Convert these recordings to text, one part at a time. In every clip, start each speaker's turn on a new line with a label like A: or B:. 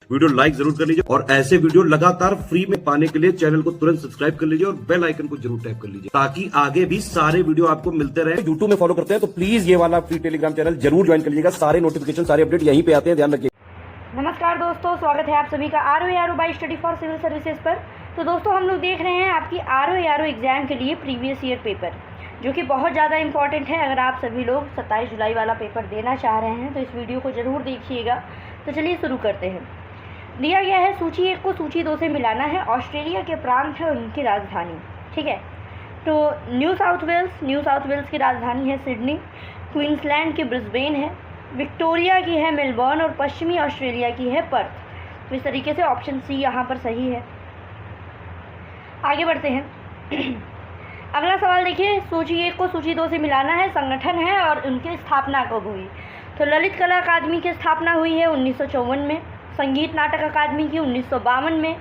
A: Video like जरूर कर लीजिए और ऐसे वीडियो लगातार फ्री में पाने के लिए चैनल को तुरंत सब्सक्राइब कर लीजिए और बेल आइकन को जरूर टैप कर लीजिए ताकि आगे भी सारे वीडियो आपको मिलते रहे। यूट्यूब में फॉलो करते हैं तो प्लीज ये वाला फ्री टेलीग्राम चैनल जरूर ज्वाइन कर लीजिएगा। सारे नोटिफिकेशन सारे अपडेट यहीं पे आते हैं, ध्यान रखिए।
B: नमस्कार दोस्तों, स्वागत है आप सभी का आरओ by study for civil services पर। तो दोस्तों हम लोग देख रहे हैं आपकी आरओ एग्जाम के लिए प्रीवियस ईयर पेपर, जो कि बहुत ज़्यादा इंपॉर्टेंट है। अगर आप सभी लोग 27 जुलाई वाला पेपर देना चाह रहे हैं तो इस वीडियो को ज़रूर देखिएगा। तो चलिए शुरू करते हैं। दिया गया है सूची 1 को सूची 2 से मिलाना है। ऑस्ट्रेलिया के प्रांत है और उनकी राजधानी, ठीक है। तो न्यू साउथ वेल्स की राजधानी है सिडनी, क्वींसलैंड की ब्रिस्बेन है, विक्टोरिया की है मेलबर्न और पश्चिमी ऑस्ट्रेलिया की है पर्थ। तो इस तरीके से ऑप्शन सी यहाँ पर सही है। आगे बढ़ते हैं। अगला सवाल देखिए, सूची 1 को सूची 2 से मिलाना है। संगठन है और उनकी स्थापना कब हुई। तो ललित कला अकादमी की स्थापना हुई है 1954 में, संगीत नाटक अकादमी की 1952 में,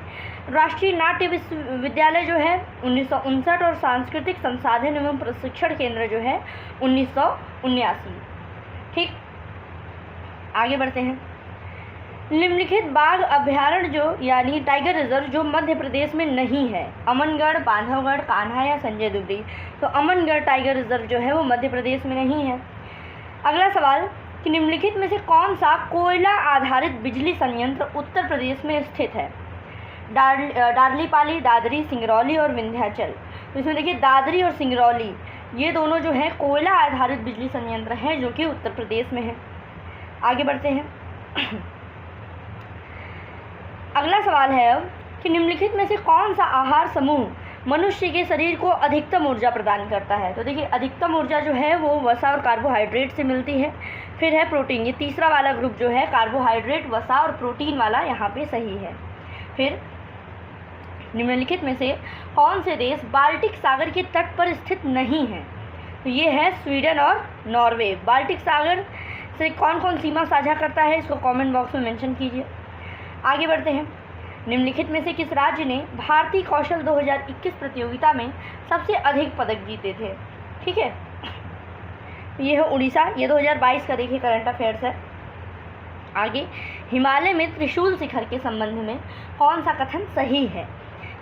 B: राष्ट्रीय नाट्य विश्वविद्यालय जो है 1959 और सांस्कृतिक संसाधन एवं प्रशिक्षण केंद्र जो है 1979। ठीक, आगे बढ़ते हैं। निम्नलिखित बाघ अभ्यारण्य जो यानी टाइगर रिजर्व जो मध्य प्रदेश में नहीं है, अमनगढ़, बांधवगढ़, कान्हा या संजय दुबरी। तो अमनगढ़ टाइगर रिजर्व जो है वो मध्य प्रदेश में नहीं है। अगला सवाल कि निम्नलिखित में से कौन सा कोयला आधारित बिजली संयंत्र उत्तर प्रदेश में स्थित है। डार्लीपाली, दादरी, सिंगरौली और विंध्याचल। तो इसमें देखिए दादरी और सिंगरौली ये दोनों जो है कोयला आधारित बिजली संयंत्र हैं जो कि उत्तर प्रदेश में है। आगे बढ़ते हैं। अगला सवाल है अब कि निम्नलिखित में से कौन सा आहार समूह मनुष्य के शरीर को अधिकतम ऊर्जा प्रदान करता है। तो देखिए अधिकतम ऊर्जा जो है वो वसा और कार्बोहाइड्रेट से मिलती है। फिर है प्रोटीन, ये तीसरा वाला ग्रुप जो है कार्बोहाइड्रेट, वसा और प्रोटीन वाला यहाँ पे सही है। फिर निम्नलिखित में से कौन से देश बाल्टिक सागर के तट पर स्थित नहीं है। तो ये है स्वीडन और नॉर्वे। बाल्टिक सागर से कौन कौन सीमा साझा करता है, इसको कमेंट बॉक्स में मेंशन कीजिए। आगे बढ़ते हैं। निम्नलिखित में से किस राज्य ने भारतीय कौशल 2021 प्रतियोगिता में सबसे अधिक पदक जीते थे। ठीक है, ये है उड़ीसा। ये 2022 का देखिए करंट अफेयर्स है। आगे, हिमालय में त्रिशूल शिखर के संबंध में कौन सा कथन सही है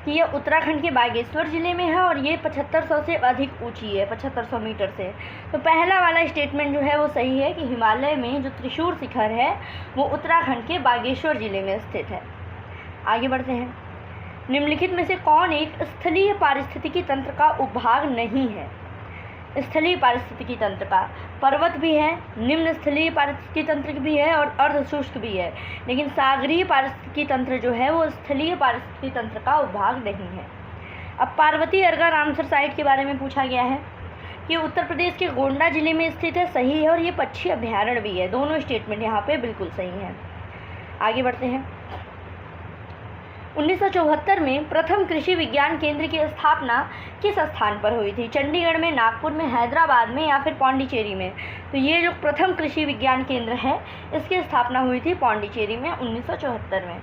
B: कि ये उत्तराखंड के बागेश्वर जिले में है और ये 7500 से अधिक ऊंची है, 7500 मीटर से। तो पहला वाला स्टेटमेंट जो है वो सही है कि हिमालय में जो त्रिशूल शिखर है वो उत्तराखंड के बागेश्वर जिले में स्थित है। आगे बढ़ते हैं। निम्नलिखित में से कौन एक स्थलीय पारिस्थितिकी तंत्र का उपभाग नहीं है। स्थलीय पारिस्थितिकी तंत्र का पर्वत भी है, निम्न स्थलीय पारिस्थितिकी तंत्र भी है और अर्धशुष्क भी है, लेकिन सागरीय पारिस्थितिकी तंत्र जो है वो स्थलीय पारिस्थितिकी तंत्र का उपभाग नहीं है। अब पार्वती अर्गा रामसर साइट के बारे में पूछा गया है कि उत्तर प्रदेश के गोंडा जिले में स्थित है, सही है, और ये पक्षी अभ्यारण्य भी है। दोनों स्टेटमेंट यहाँ पे बिल्कुल सही हैं। आगे बढ़ते हैं। 1974 में प्रथम कृषि विज्ञान केंद्र की स्थापना किस स्थान पर हुई थी। चंडीगढ़ में, नागपुर में, हैदराबाद में या फिर पौंडीचेरी में। तो ये जो प्रथम कृषि विज्ञान केंद्र है इसकी स्थापना हुई थी पौंडीचेरी में 1974 में।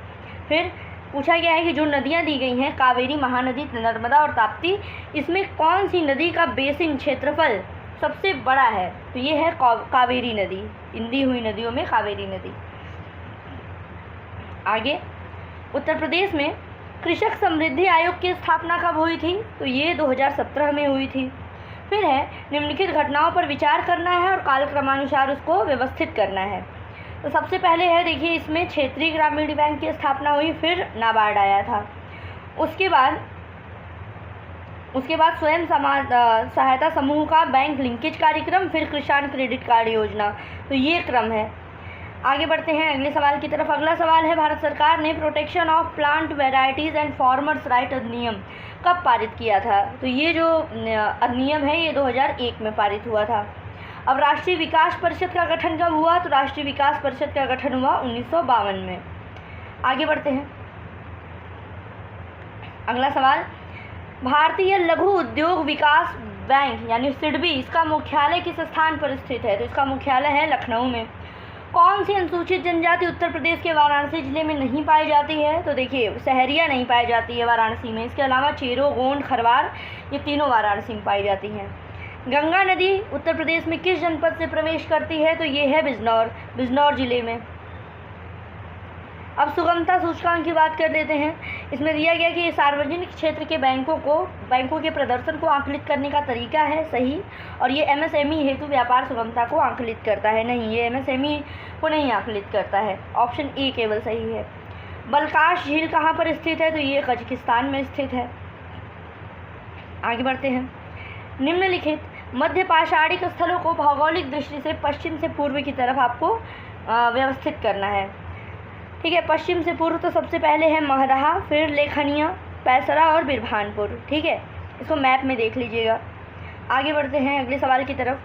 B: फिर पूछा गया है कि जो नदियां दी गई हैं कावेरी, महानदी, नर्मदा और ताप्ती, इसमें कौन सी नदी का बेसिन क्षेत्रफल सबसे बड़ा है। तो ये है कावेरी नदी। इन दी हुई नदियों में कावेरी नदी। आगे, उत्तर प्रदेश में कृषक समृद्धि आयोग की स्थापना कब हुई थी। तो ये 2017 में हुई थी। फिर है निम्नलिखित घटनाओं पर विचार करना है और कालक्रमानुसार उसको व्यवस्थित करना है। तो सबसे पहले है देखिए इसमें क्षेत्रीय ग्रामीण बैंक की स्थापना हुई, फिर नाबार्ड आया था। उसके बाद स्वयं सहायता समूह का बैंक लिंकेज कार्यक्रम, फिर किसान क्रेडिट कार्ड योजना। तो ये क्रम है। आगे बढ़ते हैं अगले सवाल की तरफ। अगला सवाल है, भारत सरकार ने protection of plant varieties and farmers right अधिनियम कब पारित किया था। तो ये जो अधिनियम है ये 2001 में पारित हुआ था। अब राष्ट्रीय विकास परिषद का गठन कब हुआ। तो राष्ट्रीय विकास परिषद का गठन हुआ 1952 में। आगे बढ़ते हैं। अगला सवाल, भारतीय लघु उद्योग विकास बैंक यानी सिडबी, इसका मुख्यालय किस स्थान पर स्थित है। तो इसका मुख्यालय है लखनऊ में। कौन सी अनुसूचित जनजाति उत्तर प्रदेश के वाराणसी जिले में नहीं पाई जाती है। तो देखिए सहरिया नहीं पाई जाती है वाराणसी में। इसके अलावा चेरो, गोंड, खरवार ये तीनों वाराणसी में पाई जाती हैं। गंगा नदी उत्तर प्रदेश में किस जनपद से प्रवेश करती है। तो ये है बिजनौर जिले में। अब सुगमता सूचकांक की बात कर लेते हैं। इसमें दिया गया कि सार्वजनिक क्षेत्र के बैंकों के प्रदर्शन को आंकलित करने का तरीका है सही, और ये एमएसएमई हेतु व्यापार सुगमता को आंकलित करता है नहीं, ये एमएसएमई को नहीं आंकलित करता है। ऑप्शन ए केवल सही है। बलकाश झील कहाँ पर स्थित है? तो ये कजाकिस्तान में स्थित है। आगे बढ़ते हैं। निम्नलिखित मध्य पाषाणिक स्थलों को भौगोलिक दृष्टि से पश्चिम से पूर्व की तरफ आपको व्यवस्थित करना है। ठीक है, पश्चिम से पूर्व तो सबसे पहले है महदहा, फिर लेखनिया, पैसरा और बिरभानपुर। ठीक है, इसको मैप में देख लीजिएगा। आगे बढ़ते हैं अगले सवाल की तरफ।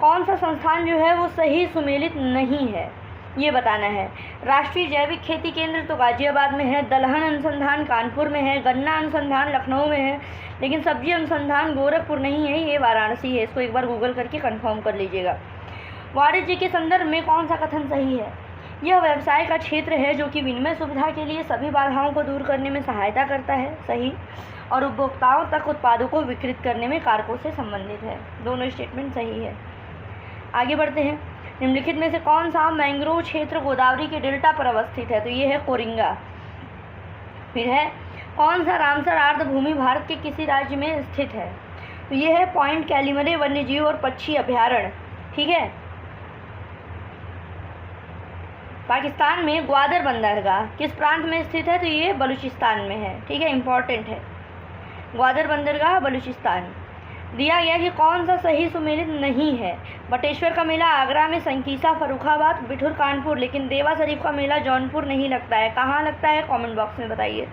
B: कौन सा संस्थान जो है वो सही सुमेलित नहीं है, ये बताना है। राष्ट्रीय जैविक खेती केंद्र तो गाजियाबाद में है, दलहन अनुसंधान कानपुर में है, गन्ना अनुसंधान लखनऊ में है, लेकिन सब्जी अनुसंधान गोरखपुर नहीं है, ये वाराणसी है। इसको एक बार गूगल करके कंफर्म कर लीजिएगा। वाणिज्य के संदर्भ में कौन सा कथन सही है? यह व्यवसाय का क्षेत्र है जो कि विनिमय सुविधा के लिए सभी बाधाओं को दूर करने में सहायता करता है सही, और उपभोक्ताओं तक उत्पादों को वितरित करने में कारकों से संबंधित है। दोनों स्टेटमेंट सही है। आगे बढ़ते हैं। निम्नलिखित में से कौन सा मैंग्रोव क्षेत्र गोदावरी के डेल्टा पर अवस्थित है? तो ये है कोरिंगा। फिर है कौन सा रामसर आर्द्रभूमि भारत के किसी राज्य में स्थित है? तो ये है पॉइंट कैलिमरे वन्यजीव और पक्षी अभ्यारण्य। ठीक है, पाकिस्तान में ग्वादर बंदरगाह किस प्रांत में स्थित है? तो ये बलूचिस्तान में है। ठीक है, इंपॉर्टेंट है, ग्वादर बंदरगाह बलूचिस्तान। दिया गया कि कौन सा सही सुमेलित नहीं है? बटेश्वर का मेला आगरा में, संकीसा फर्रुखाबाद, बिठूर कानपुर, लेकिन देवा शरीफ का मेला जौनपुर नहीं लगता है। कहाँ लगता है? कमेंट बॉक्स में बताइए।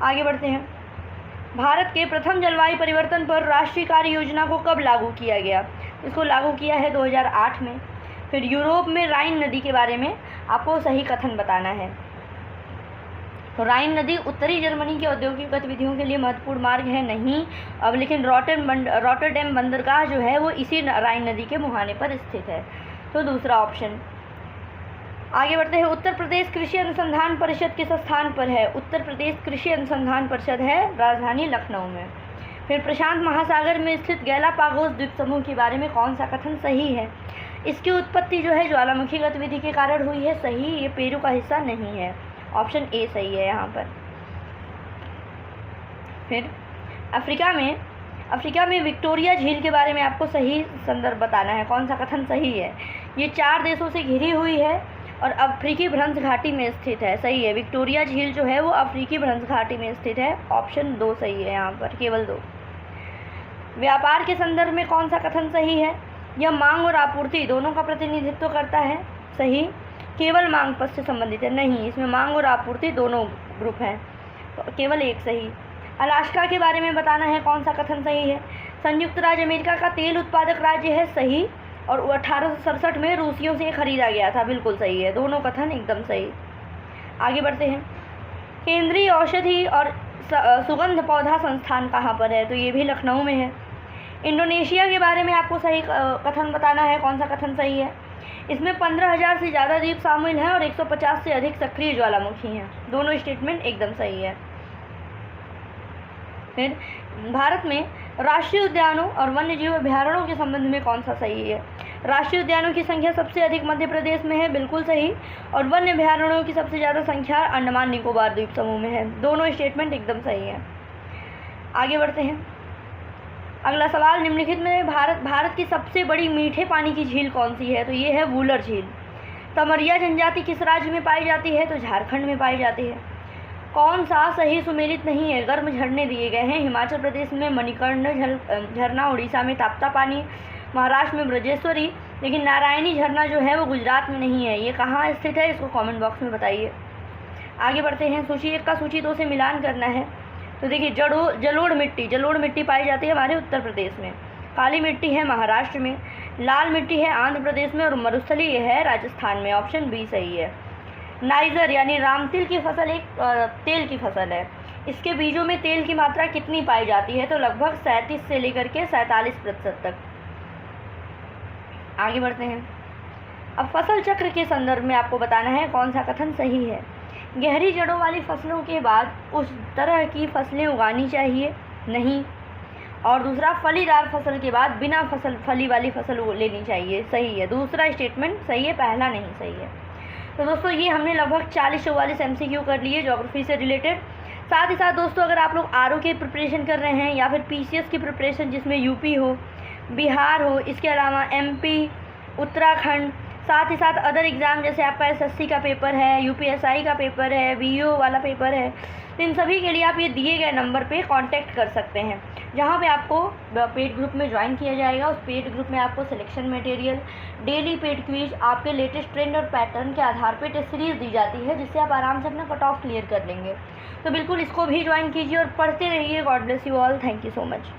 B: आगे बढ़ते हैं। भारत के प्रथम जलवायु परिवर्तन पर राष्ट्रीय कार्य योजना को कब लागू किया गया? इसको लागू किया है 2008 में। फिर यूरोप में राइन नदी के बारे में आपको सही कथन बताना है। तो राइन नदी उत्तरी जर्मनी के औद्योगिक गतिविधियों के लिए महत्वपूर्ण मार्ग है नहीं, अब लेकिन रॉटरडैम बंदरगाह जो है वो इसी राइन नदी के मुहाने पर स्थित है। तो दूसरा ऑप्शन। आगे बढ़ते हैं। उत्तर प्रदेश कृषि अनुसंधान परिषद किस स्थान पर है? उत्तर प्रदेश कृषि अनुसंधान परिषद है राजधानी लखनऊ में। फिर प्रशांत महासागर में स्थित गैलापागोस द्वीप समूह के बारे में कौन सा कथन सही है? इसकी उत्पत्ति जो है ज्वालामुखी गतिविधि के कारण हुई है सही, ये पेरू का हिस्सा नहीं है। ऑप्शन ए सही है यहाँ पर। फिर अफ्रीका में विक्टोरिया झील के बारे में आपको सही संदर्भ बताना है, कौन सा कथन सही है? ये 4 देशों से घिरी हुई है और अफ्रीकी भ्रंश घाटी में स्थित है। सही है, विक्टोरिया झील जो है वो अफ्रीकी भ्रंश घाटी में स्थित है। ऑप्शन 2 सही है यहाँ पर, केवल 2। व्यापार के संदर्भ में कौन सा कथन सही है? यह मांग और आपूर्ति दोनों का प्रतिनिधित्व करता है सही, केवल मांग पक्ष से संबंधित है नहीं, इसमें मांग और आपूर्ति दोनों ग्रुप हैं। तो केवल 1 सही। अलास्का के बारे में बताना है, कौन सा कथन सही है? संयुक्त राज्य अमेरिका का तेल उत्पादक राज्य है सही, और 1867 में रूसियों से खरीदा गया था, बिल्कुल सही है। दोनों कथन एकदम सही। आगे बढ़ते हैं। केंद्रीय औषधि और सुगंध पौधा संस्थान कहाँ पर है? तो ये भी लखनऊ में है। इंडोनेशिया के बारे में आपको सही कथन बताना है, कौन सा कथन सही है? इसमें 15,000 से ज़्यादा द्वीप शामिल हैं और 150 से अधिक सक्रिय ज्वालामुखी हैं। दोनों स्टेटमेंट एकदम सही है। फिर भारत में राष्ट्रीय उद्यानों और वन्यजीव अभ्यारण्यों के संबंध में कौन सा सही है? राष्ट्रीय उद्यानों की संख्या सबसे अधिक मध्य प्रदेश में है, बिल्कुल सही, और वन्य अभ्यारण्यों की सबसे ज़्यादा संख्या अंडमान निकोबार द्वीप समूह में है। दोनों स्टेटमेंट एकदम सही है। आगे बढ़ते हैं। अगला सवाल, निम्नलिखित में भारत की सबसे बड़ी मीठे पानी की झील कौन सी है? तो ये है वूलर झील। तमरिया जनजाति किस राज्य में पाई जाती है? तो झारखंड में पाई जाती है। कौन सा सही सुमेलित नहीं है? गर्म झरने दिए गए हैं, हिमाचल प्रदेश में मणिकर्ण झरना, उड़ीसा में ताप्ता पानी, महाराष्ट्र में ब्रजेश्वरी, लेकिन नारायणी झरना जो है वो गुजरात में नहीं है। ये कहाँ स्थित है? इसको कमेंट बॉक्स में बताइए। आगे बढ़ते हैं। सूची 1 का सूची 2 से मिलान करना है। तो देखिए, जलोढ़ मिट्टी पाई जाती है हमारे उत्तर प्रदेश में, काली मिट्टी है महाराष्ट्र में, लाल मिट्टी है आंध्र प्रदेश में, और मरुस्थली है राजस्थान में। ऑप्शन बी सही है। नाइजर यानी रामतिल की फसल एक तेल की फसल है। इसके बीजों में तेल की मात्रा कितनी पाई जाती है? तो लगभग 37 से लेकर के 47% तक। आगे बढ़ते हैं। अब फसल चक्र के संदर्भ में आपको बताना है, कौन सा कथन सही है? गहरी जड़ों वाली फसलों के बाद उस तरह की फसलें उगानी चाहिए नहीं, और दूसरा फलीदार फसल के बाद बिना फली वाली फसल लेनी चाहिए, सही है। दूसरा स्टेटमेंट सही है, पहला नहीं सही है। तो दोस्तों ये हमने लगभग 40-44 MCQ कर लिए ज्योग्राफी से रिलेटेड। साथ ही साथ दोस्तों अगर आप लोग आरओ की प्रिपरेशन कर रहे हैं या फिर पीसीएस की प्रिपरेशन जिसमें यूपी हो, बिहार हो, इसके अलावा एमपी, उत्तराखंड, साथ ही साथ अदर एग्ज़ाम जैसे आपका एसएससी का पेपर है, यूपीएसआई का पेपर है, वीओ वाला पेपर है, तो इन सभी के लिए आप ये दिए गए नंबर पे कांटेक्ट कर सकते हैं, जहाँ पे आपको पेड ग्रुप में ज्वाइन किया जाएगा। उस पेड ग्रुप में आपको selection material, daily paid quiz, आपके लेटेस्ट ट्रेंड और पैटर्न के आधार पे टेस्ट सीरीज़ दी जाती है, जिससे आप आराम से अपना कट ऑफ क्लियर कर लेंगे। तो बिल्कुल इसको भी ज्वाइन कीजिए और पढ़ते रहिए। God bless you all. Thank you so much.